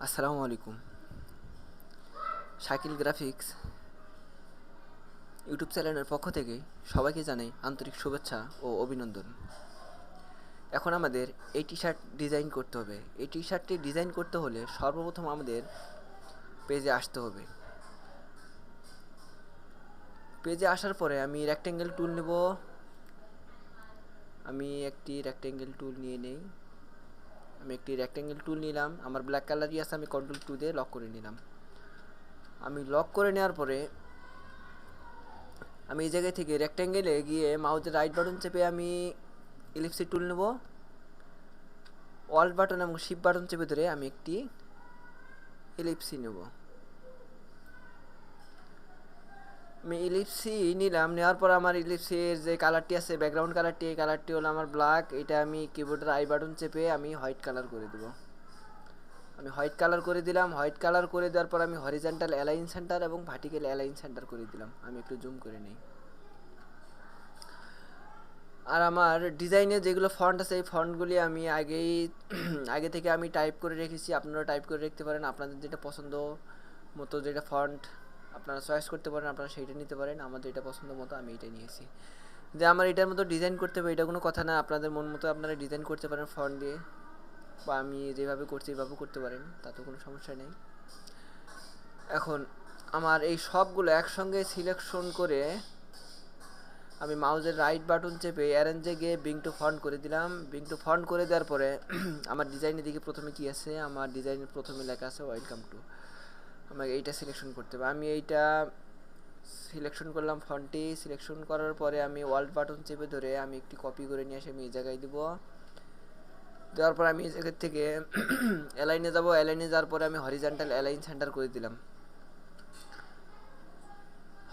আসসালামু আলাইকুম। Shakil graphics YouTube চ্যানেলের পক্ষ থেকে সবাইকে জানাই আন্তরিক শুভেচ্ছা ও অভিনন্দন। এখন আমাদের এই টি শার্ট ডিজাইন করতে হবে। এই টি শার্টটি ডিজাইন করতে হলে সর্বপ্রথম আমাদের পেজে আসতে হবে। পেজে আসার পরে আমি রেক্ট্যাঙ্গেল টুল নেব। আমি একটি রেক্ট্যাঙ্গেল টুল নিয়ে নেই। আমি একটি রেক্ট্যাঙ্গেল টুল নিলাম। আমার ব্ল্যাক কালারই আছে, আমি কন্ট্রোল টু দিয়ে লক করে নিলাম। আমি লক করে নেওয়ার পরে আমি এই জায়গায় থেকে রেক্ট্যাঙ্গেলে গিয়ে মাউসের রাইট বাটন চেপে আমি এলিপসি টুল নেব। অল্ট বাটন এবং শিফট বাটন চেপে ধরে আমি একটি এলিপসি নেব। আমি এলিপসি নিলাম। নেওয়ার পর আমার এলিপসির যে কালারটি আছে, ব্যাকগ্রাউন্ড কালারটি, এই কালারটি হলো আমার ব্ল্যাক। এটা আমি কিবোর্ডের আই বাটন চেপে আমি হোয়াইট কালার করে দেব। আমি হোয়াইট কালার করে দিলাম। হোয়াইট কালার করে দেওয়ার পর আমি হরিজন্টাল অ্যালাইন সেন্টার এবং ভার্টিক্যাল অ্যালাইন সেন্টার করে দিলাম। আমি একটু জুম করে নিই। আর আমার ডিজাইনে যেগুলো ফন্ট আছে এই ফন্টগুলি আমি আগে থেকে আমি টাইপ করে রেখেছি। আপনারা টাইপ করে রাখতে পারেন। আপনাদের যেটা পছন্দ মতো যেটা ফন্ট আপনারা চয়েস করতে পারেন, আপনারা সেইটা নিতে পারেন। আমার যেটা পছন্দ মতো আমি এটা নিয়েছি। যে আমার এটার মতো ডিজাইন করতে হবে এটা কোনো কথা না। আপনাদের মন মতো আপনারা ডিজাইন করতে পারেন ফন্ট দিয়ে, বা আমি যেভাবে করছি এইভাবে করতে পারেন, তাতে কোনো সমস্যা নেই। এখন আমার এই সবগুলো একসঙ্গে সিলেকশন করে আমি মাউসের রাইট বাটন চেপে অ্যারেঞ্জে গিয়ে বিং টু ফন্ট করে দিলাম। বিং টু ফন্ট করে দেওয়ার পরে আমার ডিজাইনের দিকে প্রথমে কি আছে, আমার ডিজাইনের প্রথমে লেখা আছে ওয়েলকাম টু। আমাকে এইটা সিলেকশন করতে হবে। আমি এইটা সিলেকশন করলাম। ফন্টটি সিলেকশন করার পরে আমি অল্ট বাটন চেপে ধরে আমি একটি কপি করে নিয়ে এসে আমি এই জায়গায় দিব। দেওয়ার পর আমি এই জায়গা থেকে অ্যালাইনে যাব। অ্যালাইনে যাওয়ার পরে আমি হরিজন্টাল অ্যালাইন সেন্টার করে দিলাম।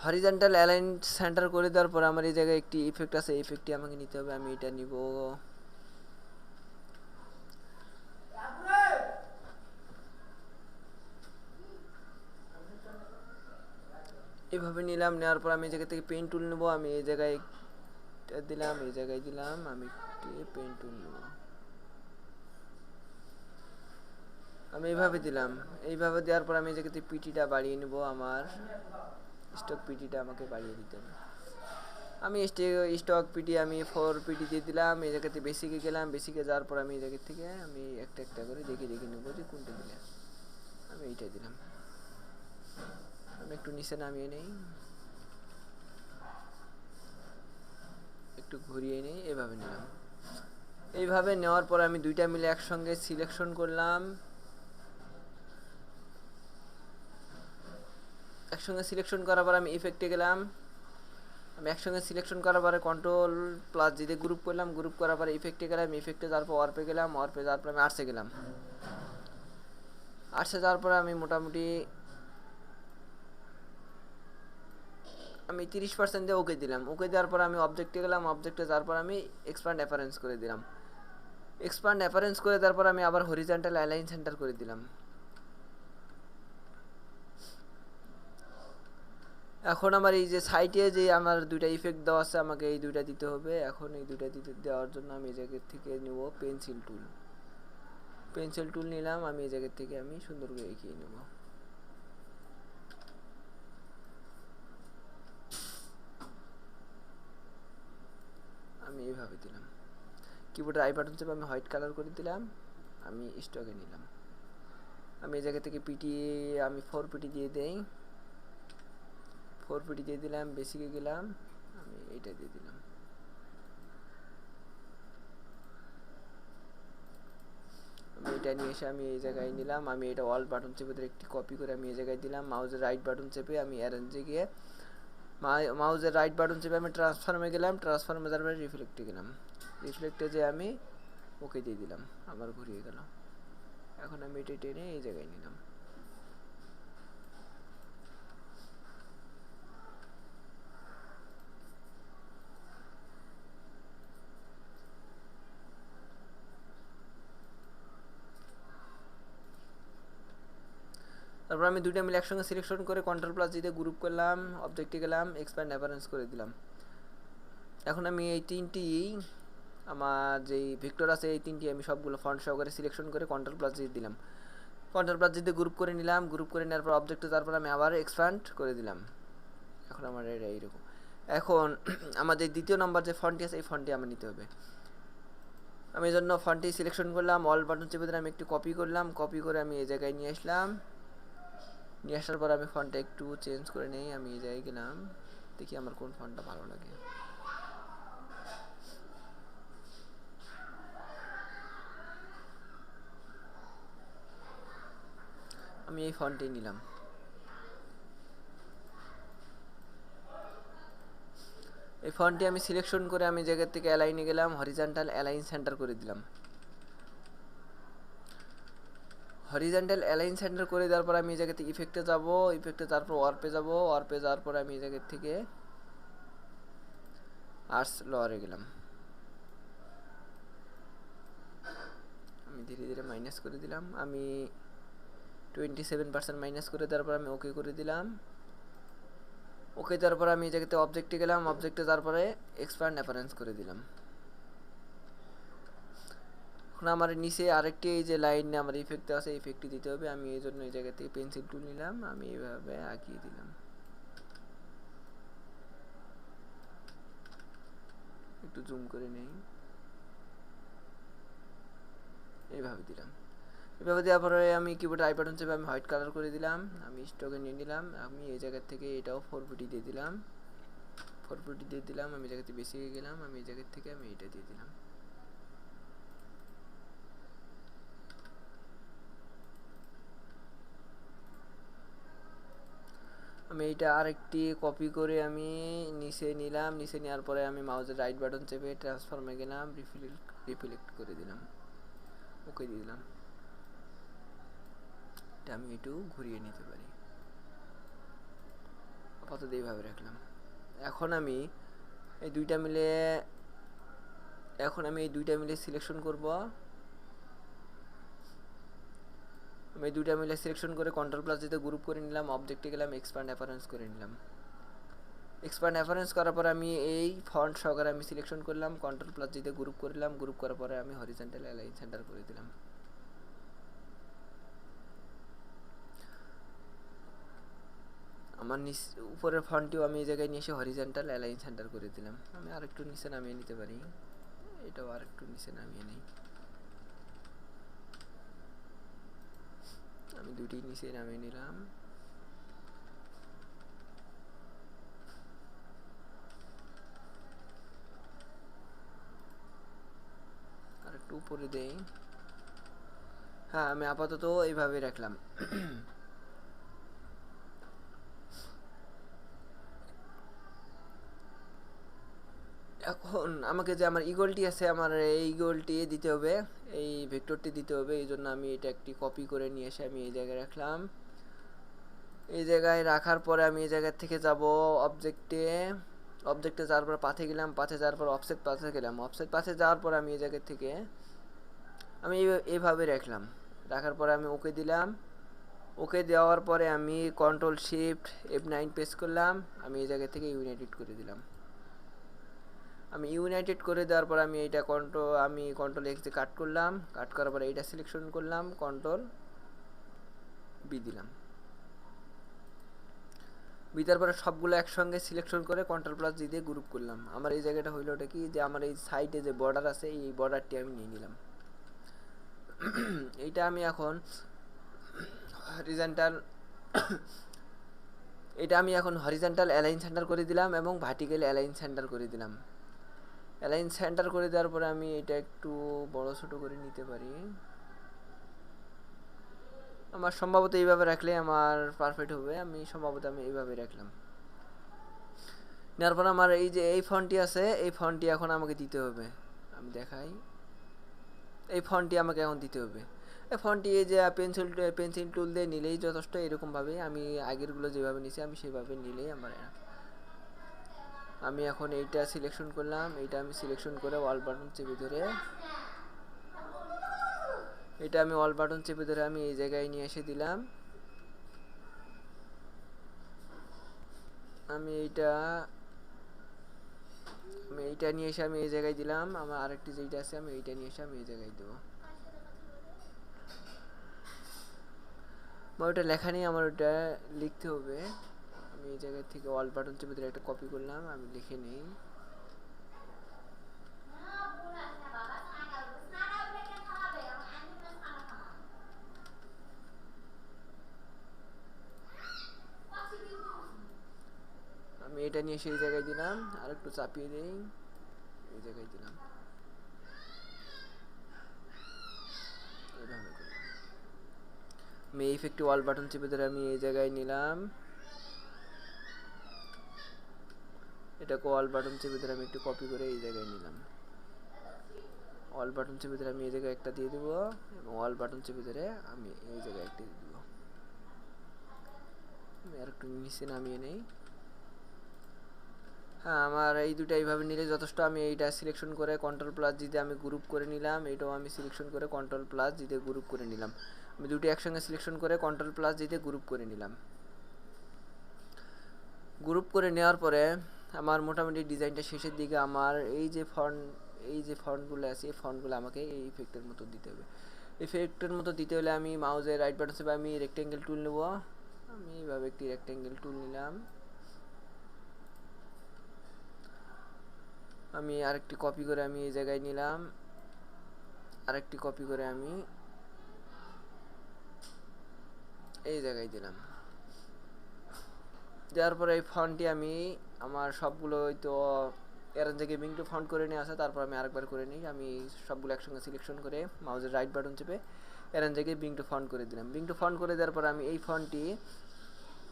হরিজন্টাল অ্যালাইন সেন্টার করে দেওয়ার পর আমার এই জায়গায় একটি ইফেক্ট আছে, ইফেক্টটি আমাকে নিতে হবে। আমি এটা নিব। এভাবে নিলাম। নেওয়ার পর আমি এই জায়গা থেকে পেন টুল নেব। আমি এই জায়গায় দিলাম, এই জায়গায় দিলাম। আমি একটি পেন টুল নেব। আমি এইভাবে দিলাম। এইভাবে দেওয়ার পর আমি এই জায়গাতে পিটিটা বাড়িয়ে নেব। আমার স্টক পিটিটা আমাকে বাড়িয়ে দিতে হবে। আমি স্টক পিটি আমি 4 পিটি দিয়ে দিলাম। এই জায়গাতে বেসিকে গেলাম। বেসিকে যাওয়ার পর আমি এই জায়গা থেকে আমি একটা একটা করে দেখে দেখে নেবো যে কোনটা দিলাম। আমি এইটা দিলাম। আমি একটু নিচে নামিয়ে নেই, একটু ঘুরিয়ে নেই। এভাবে নিলাম। এইভাবে নেওয়ার পর আমি দুইটা মিলে একসঙ্গে সিলেকশন করলাম। একসঙ্গে সিলেকশন করার পর আমি ইফেক্টে গেলাম। আমি একসঙ্গে সিলেকশন করার পরে কন্ট্রোল প্লাস জিতে গ্রুপ করলাম। গ্রুপ করার পরে ইফেক্টে গেলাম। ইফেক্টে যাওয়ার পর ওয়ার্পে গেলাম। ওয়ার্পে যাওয়ার পর আমি আর্টসে গেলাম। আর্টসে যাওয়ার পরে আমি মোটামুটি আমি 30% দিয়ে ওকে দিলাম। ওকে দেওয়ার পর আমি অবজেক্টে গেলাম। অবজেক্টে যাওয়ার পর আমি এক্সপ্যান্ড অ্যাপারেন্স করে দিলাম। এক্সপ্যান্ড অ্যাপারেন্স করে দেওয়ার পর আমি আবার হরিজন্টাল অ্যালাইন সেন্টার করে দিলাম। এখন আমার এই যে সাইটে যে আমার দুইটা ইফেক্ট দেওয়া আছে, আমাকে এই দুইটা দিতে হবে। এখন এই দুইটা দেওয়ার জন্য আমি এই জায়গা থেকে নেব পেন্সিল টুল। পেন্সিল টুল নিলাম। আমি এই জায়গা থেকে আমি সুন্দর করে এঁকিয়ে নেব। আমি এইভাবে দিলাম। কিবোর্ডের আই বাটন চেপে আমি হোয়াইট কালার করে দিলাম। আমি স্টকে নিলাম। আমি এই জায়গা থেকে পিটি আমি 4 পিটি দিয়ে দেই। 4 পিটি দিয়ে দিলাম। বেসিকে গেলাম। আমি এইটা দিয়ে দিলাম। আমি এটা নিয়ে এসে আমি এই জায়গায় নিলাম। আমি এটা অল বাটন চেপে ধরে একটি কপি করে আমি এই জায়গায় দিলাম। মাউসের রাইট বাটন চেপে আমি অ্যারেঞ্জে গিয়ে মাউসের রাইট বাটন চেপে আমি ট্রান্সফর্মে গেলাম। ট্রান্সফর্মে যাওয়ার পরে রিফ্লেক্টে গেলাম। রিফ্লেক্টে যে আমি ওকে দিয়ে দিলাম। আবার ঘুরিয়ে গেল। এখন আমি এটা টেনে এই জায়গায় নিলাম। তারপর আমি দুইটা মিলে একসঙ্গে সিলেকশন করে কন্ট্রোল প্লাস দিতে গ্রুপ করলাম। অবজেক্টে গেলাম। এক্সপ্যান্ড অ্যাপারেন্স করে দিলাম। এখন আমি এই তিনটি আমার যেই ভিক্টর আছে এই তিনটি আমি সবগুলো ফন্ট সহকারে সিলেকশন করে কন্ট্রোল প্লাস দিয়ে দিলাম। কন্ট্রোল প্লাস যদি গ্রুপ করে নিলাম, গ্রুপ করে নেওয়ার পর অবজেক্টে তারপর আমি আবার এক্সপ্যান্ড করে দিলাম। এখন আমার এটা এইরকম। এখন আমাদের দ্বিতীয় নম্বর যে ফন্টটি আছে এই ফন্টটি আমার নিতে হবে। আমি এই জন্য ফন্টটি সিলেকশন করলাম, অল বাটন চেপে দিলাম, একটু কপি করলাম, কপি করে আমি এই জায়গায় নিয়ে আসলাম। নিয়ে আসার পর আমি ফন্টটা একটু চেঞ্জ করে নেই। আমি এই জায়গায় গেলাম, দেখি আমার কোন ফন্টটা ভালো লাগে। আমি এই ফন্টটাই নিলাম। এই ফন্টটি আমি সিলেকশন করে আমি জায়গা থেকে অ্যালাইনে গেলাম, হরিজন্টাল অ্যালাইন সেন্টার করে দিলাম। হরিজন্টাল অ্যালাইন সেন্টার করে দেওয়ার পর আমি এই জায়গা থেকে ইফেক্টে যাব, ইফেক্টে তারপর ওয়ার্পে যাব, ওয়ার্পে যাওয়ার পর আমি এই জায়গা থেকে আর্টস লোয়ারে গেলাম। আমি ধীরে ধীরে মাইনাস করে দিলাম। আমি 27% মাইনাস করে দেওয়ার পর আমি ওকে করে দিলাম। ওকে দেওয়ার পর আমি এই জায়গাতে অবজেক্টে গেলাম, অবজেক্টে যাওয়ার পরে এক্সপ্যান্ড অ্যাপারেন্স করে দিলাম। এখন আমার নিচে আরেকটি এই যে লাইন আমার ইফেক্ট আছে, ইফেক্টটি দিতে হবে। আমি এই জন্য এই জায়গা থেকে পেন্সিল টুল নিলাম, আমি এইভাবে আঁকিয়ে দিলাম। একটু জুম করে নেই, এইভাবে দিলাম। এভাবে দেওয়ার পরে আমি কিবোর্ডে আই বাটন চেপে আমি হোয়াইট কালার করে দিলাম। আমি স্টকে নিয়ে নিলাম। আমি এই জায়গা থেকে এটাও 440 দিয়ে দিলাম, 440 দিয়ে দিলাম। আমি জায়গাতে বেশি গেলাম, আমি এই জায়গা থেকে আমি এটা দিয়ে দিলাম। আমি এইটা আরেকটি কপি করে আমি নিচে নিলাম। নিচে নেওয়ার পরে আমি মাউসের রাইট বাটন চেপে ট্রান্সফর্মে গেলাম, রিফ্লেক্ট করে দিলাম, ওকে দিয়ে দিলাম। এটা আমি একটু ঘুরিয়ে নিতে পারি। আপাতত এইভাবে রাখলাম। এখন আমি এই দুইটা মিলে সিলেকশন করব। আমি দুইটা মিলে সিলেকশন করে কন্ট্রোল প্লাস দিয়ে গ্রুপ করে নিলাম, অবজেক্টে গেলাম, এক্সপ্যান্ড অ্যাপারেন্স করে নিলাম। এক্সপ্যান্ড অ্যাপারেন্স করার পর আমি এই ফন্ট সহকারে আমি সিলেকশন করলাম, কন্ট্রোল প্লাস দিয়ে গ্রুপ করলাম, গ্রুপ করার পরে আমি হরিজন্টাল অ্যালাইন সেন্টার করে দিলাম। আমার উপরের ফন্টটিও আমি এই জায়গায় নিয়ে এসে হরিজন্টাল অ্যালাইন সেন্টার করে দিলাম। আমি আরেকটু নিচে নামিয়ে নিতে পারি, এটাও আরেকটু নিচে নামিয়ে নিই। আমি দুটি নিচে নামিয়ে নিলাম। আরেকটু উপরে দেই। হ্যাঁ, আমি আপাতত এইভাবে রাখলাম। এখন আমাকে যে আমার ইগলটি আছে, আমার এই ইগলটি দিতে হবে, এই ভেক্টরটি দিতে হবে। এই জন্য আমি এটা একটি কপি করে নিয়ে এসে আমি এই জায়গায় রাখলাম। এই জায়গায় রাখার পরে আমি এই জায়গা থেকে যাব অবজেক্টে যাওয়ার পর পাথে গেলাম, পাথে যাওয়ার পর অফসেট পাথে গেলাম, অফসেট পাথে যাওয়ার পর আমি এই জায়গা থেকে আমি এইভাবে রাখলাম। রাখার পরে আমি ওকে দিলাম। ওকে দেওয়ার পরে আমি কন্ট্রোল শিফট F9 প্রেস করলাম। আমি এই জায়গা থেকে ইউনাইটেড করে দিলাম। আমি ইউনাইটেড করে দেওয়ার পর আমি এইটা কন্ট্রোল এক্স দিয়ে কাট করলাম। কাট করার পরে এইটা সিলেকশন করলাম, কন্ট্রোল বি দিলাম। বি দেওয়ার পরে সবগুলো একসঙ্গে সিলেকশন করে কন্ট্রোল প্লাস দিয়ে গ্রুপ করলাম। আমার এই জায়গাটা হইলো ওটা কি, যে আমার এই সাইডে যে বর্ডার আছে এই বর্ডারটি আমি নিয়ে নিলাম। এইটা আমি এখন হরিজন্টাল অ্যালাইন সেন্টার করে দিলাম এবং ভার্টিক্যাল অ্যালাইন সেন্টার করে দিলাম। অ্যালাইন সেন্টার করে দেওয়ার পরে আমি এটা একটু বড় ছোট করে নিতে পারি। আমার সম্ভবত এইভাবে রাখলে আমার পারফেক্ট হবে। আমি এইভাবে রাখলাম। নেওয়ার পর আমার এই যে এই ফন্টটি আছে, এই ফন্টটি এখন আমাকে দিতে হবে। আমি দেখাই, এই ফন্টটি আমাকে এখন দিতে হবে। এই ফন্টটি এই যে পেন্সিল টুল দিয়ে নিলেই যথেষ্ট। এরকমভাবে আমি আগেরগুলো যেভাবে নিয়েছি আমি সেভাবে নিলেই আমি এখন এইটা সিলেকশন করলাম। এইটা আমি সিলেকশন করে অল বাটন চেপে ধরে আমি এই জায়গায় নিয়ে এসে দিলাম। আমি এইটা নিয়ে এসে আমি এই জায়গায় দিলাম। আমার আরেকটি যেইটা আছে আমি এইটা নিয়ে এসে আমি এই জায়গায় দেবো। ওটা লেখা নেই, আমার ওটা লিখতে হবে। আমি এই জায়গা থেকে অল বাটন চেপে ধরে একটা কপি করলাম, আমি লিখে নিই। আমি এটা নিয়ে সেই জায়গায় দিলাম, আর একটু চাপিয়ে দিই, এই জায়গায় দিলাম, এইভাবে করলাম। আমি এই ইফেক্টে অল বাটন চেপে ধরে আমি এই জায়গায় নিলাম, এটাকে অল বাটন চেপে ধরে আমি একটু কপি করে এই জায়গায় নিলাম। অল বাটন চেপে ধরে আমি এই জায়গায় একটা দিয়ে দেবো, এবং অল বাটন চেপে ধরে আমি এই জায়গায় একটা দিয়ে দেবো। আমি আর একটু নিচে নামিয়ে নেই। হ্যাঁ, আমার এই দুটো এইভাবে নিলে যথেষ্ট। আমি এইটা সিলেকশন করে কন্ট্রোল প্লাস জিতে আমি গ্রুপ করে নিলাম, এটাও আমি সিলেকশন করে কন্ট্রোল প্লাস জিতে গ্রুপ করে নিলাম। আমি দুটো একসঙ্গে সিলেকশন করে কন্ট্রোল প্লাস জিতে গ্রুপ করে নিলাম। গ্রুপ করে নেওয়ার পরে আমার মোটামুটি ডিজাইনটা শেষের দিকে। আমার এই যে ফন্টগুলো আছে, এই ফন্টগুলো আমাকে এই ইফেক্টের মতো দিতে হবে। ইফেক্টের মতো দিতে হলে আমি মাউসের রাইট বাটন চেপে আমি রেক্টেঙ্গেল টুল নেব। আমি এইভাবে একটি রেক্টেঙ্গেল টুল নিলাম। আমি আরেকটি কপি করে আমি এই জায়গায় নিলাম, আরেকটি কপি করে আমি এই জায়গায় দিলাম। দেওয়ার পরে এই ফন্টটি আমি আমার সবগুলো তো এর থেকে বিং টু ফন্ট করে নিয়ে আসে, তারপর আমি আরেকবার করে নিই। আমি সবগুলো একসঙ্গে সিলেকশন করে মাউসের রাইট বাটন চেপে এর থেকে বিং টু ফন্ট করে দিলাম। বিং টু ফন্ট করে দেওয়ার পর আমি এই ফন্টটি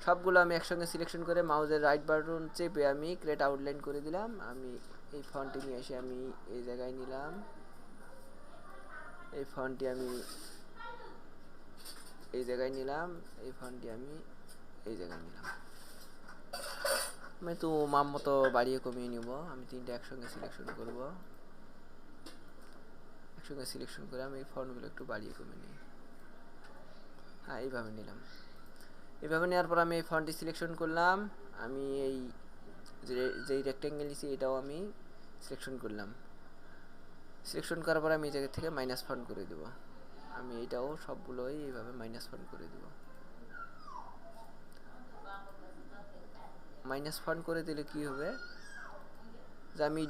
সবগুলো আমি একসঙ্গে সিলেকশন করে মাউসের রাইট বাটন চেপে আমি ক্রিয়েট আউটলাইন করে দিলাম। আমি এই ফন্টটি নিয়ে এসে আমি এই জায়গায় নিলাম, এই ফন্টটি আমি এই জায়গায় নিলাম, এই ফন্টটি আমি এই জায়গায় নিলাম। আমি তো মাপ মতো বাড়িয়ে কমিয়ে নিব। আমি তিনটে একসঙ্গে সিলেকশন করব, একসঙ্গে সিলেকশন করে আমি এই ফন্টগুলো একটু বাড়িয়ে কমিয়ে নিই। হ্যাঁ, এইভাবে নিলাম। এইভাবে নেওয়ার পর আমি এই ফন্টটি সিলেকশন করলাম। আমি এই যেই রেক্টেঙ্গেল নিছি এটাও আমি সিলেকশন করলাম। সিলেকশন করার পর আমি এই জায়গা থেকে মাইনাস ফন্ট করে দেব। আমি এটাও সবগুলোই এইভাবে মাইনাস ফন্ট করে দেব। মাইনাস ফন্ট করে দিলে কি হবে, যে আমি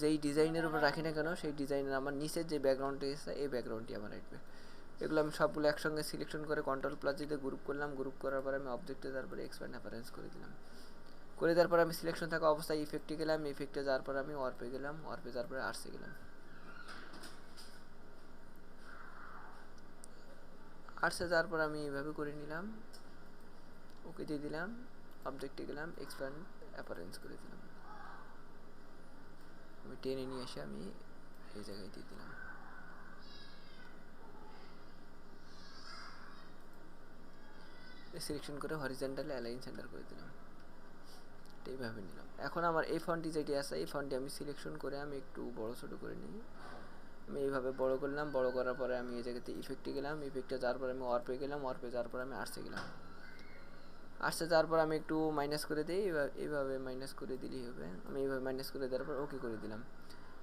যেই ডিজাইনের উপর রাখি না কেন সেই ডিজাইনের আমার নিচের যে ব্যাকগ্রাউন্ডটি আছে এই ব্যাকগ্রাউন্ডটি আমার রাখবে। এগুলো আমি সবগুলো একসঙ্গে সিলেকশন করে কন্ট্রোল প্লাস দিয়ে গ্রুপ করলাম। গ্রুপ করার পর আমি অবজেক্টে তারপরে এক্সপ্যান্ড অ্যাপারেন্স করে দিলাম। করে দেওয়ার পর আমি সিলেকশন থাকা অবস্থায় ইফেক্টে গেলাম, ইফেক্টে যাওয়ার পর আমি ওয়ার্পে গেলাম, ওয়ার্পে যাওয়ার পরে আর্টসে গেলাম। আর্টসে যাওয়ার পর আমি এইভাবে করে নিলাম, ওকে দিয়ে দিলাম, অবজেক্টে গেলাম, এক্সপ্যান্ড অ্যাপারেন্স করে দিলাম। আমি টেনে নিয়ে এসে আমি এই জায়গায় দিয়ে দিলাম। সিলেকশন করে হরিজন্টাল অ্যালাইন সেন্টার করে দিলাম। এইভাবে নিলাম। এখন আমার এই ফন্টটি যেটি আছে এই ফন্টটি আমি সিলেকশন করে আমি একটু বড় ছোটো করে নিই। আমি এইভাবে বড় করলাম, বড় করার পরে আমি এই জায়গাতে ইফেক্টে গেলাম, ইফেক্টে যাওয়ার পরে আমি ওয়ার্পে গেলাম, ওয়ার্পে যাওয়ার পরে আমি আর্টসে গেলাম। আর্টসে যাওয়ার পর আমি একটু মাইনাস করে দিই, এইভাবে মাইনাস করে দিলেই হবে। আমি এইভাবে মাইনাস করে দেওয়ার পর ওকে করে দিলাম।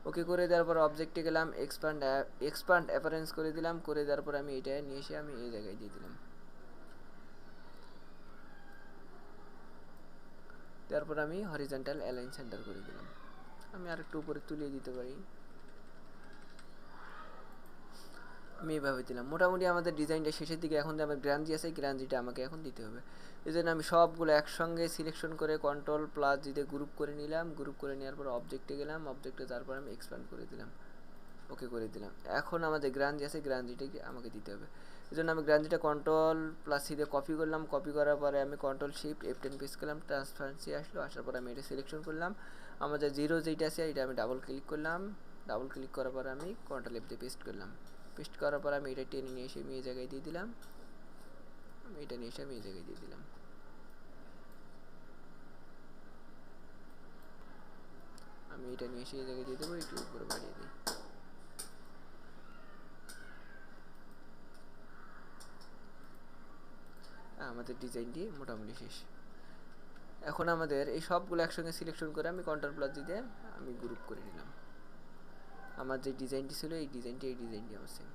ওকে করে দেওয়ার পর অবজেক্টে গেলাম, এক্সপ্যান্ড অ্যাপারেন্স করে দিলাম। করে দেওয়ার পর আমি এটা নিয়ে এসে আমি এই জায়গায় দিয়ে দিলাম। তারপর আমি হরিজন্টাল অ্যালাইন সেন্টার করে দিলাম। আমি আরেকটু উপরে তুলিয়ে দিতে পারি। আমি এইভাবে দিলাম। মোটামুটি আমাদের ডিজাইনটা শেষের দিকে। এখন যে আমার গ্রাঞ্জি আছে, গ্রাঞ্জিটা আমাকে এখন দিতে হবে। এই জন্য আমি সবগুলো একসঙ্গে সিলেকশন করে কন্ট্রোল প্লাস দিতে গ্রুপ করে নিলাম। গ্রুপ করে নেওয়ার পর অবজেক্টে গেলাম, অবজেক্টে যাওয়ার পর আমি এক্সপ্যান্ড করে দিলাম, ওকে করে দিলাম। এখন আমাদের গ্রাঞ্জি আছে, গ্রাঞ্জিটাকে আমাকে দিতে হবে। এই জন্য আমি গ্রাঞ্জিটা কন্ট্রোল প্লাস সি দিয়ে কপি করলাম। কপি করার পরে আমি কন্ট্রোল শিফট F10 প্রেস করলাম, ট্রান্সপারেন্সি আসলো। আসার পরে আমি এটা সিলেকশন করলাম। আমাদের জিরো যেইটা আছে এটা আমি ডাবল ক্লিক করলাম। ডাবল ক্লিক করার পরে আমি কন্ট্রোল F দিয়ে পেস্ট করলাম। পেস্ট করার পর আমি এটা টেনে নিয়ে এসে আমি এই জায়গায় দিয়ে দিলাম। আমি এটা নিয়ে এসে আমি এই জায়গায় দিয়ে দিলাম। আমি এটা নিয়ে এসে এই জায়গায় দিয়ে দেবো, একটু উপরে বাড়িয়ে দিই। আমাদের ডিজাইনটি মোটামুটি শেষ। এখন আমাদের এই সবগুলো একসঙ্গে সিলেকশন করে আমি কন্ট্রোল প্লাস দিয়ে আমি গ্রুপ করে নিলাম। আমার যে ডিজাইনটি ছিল এই ডিজাইনটি আমার সেম।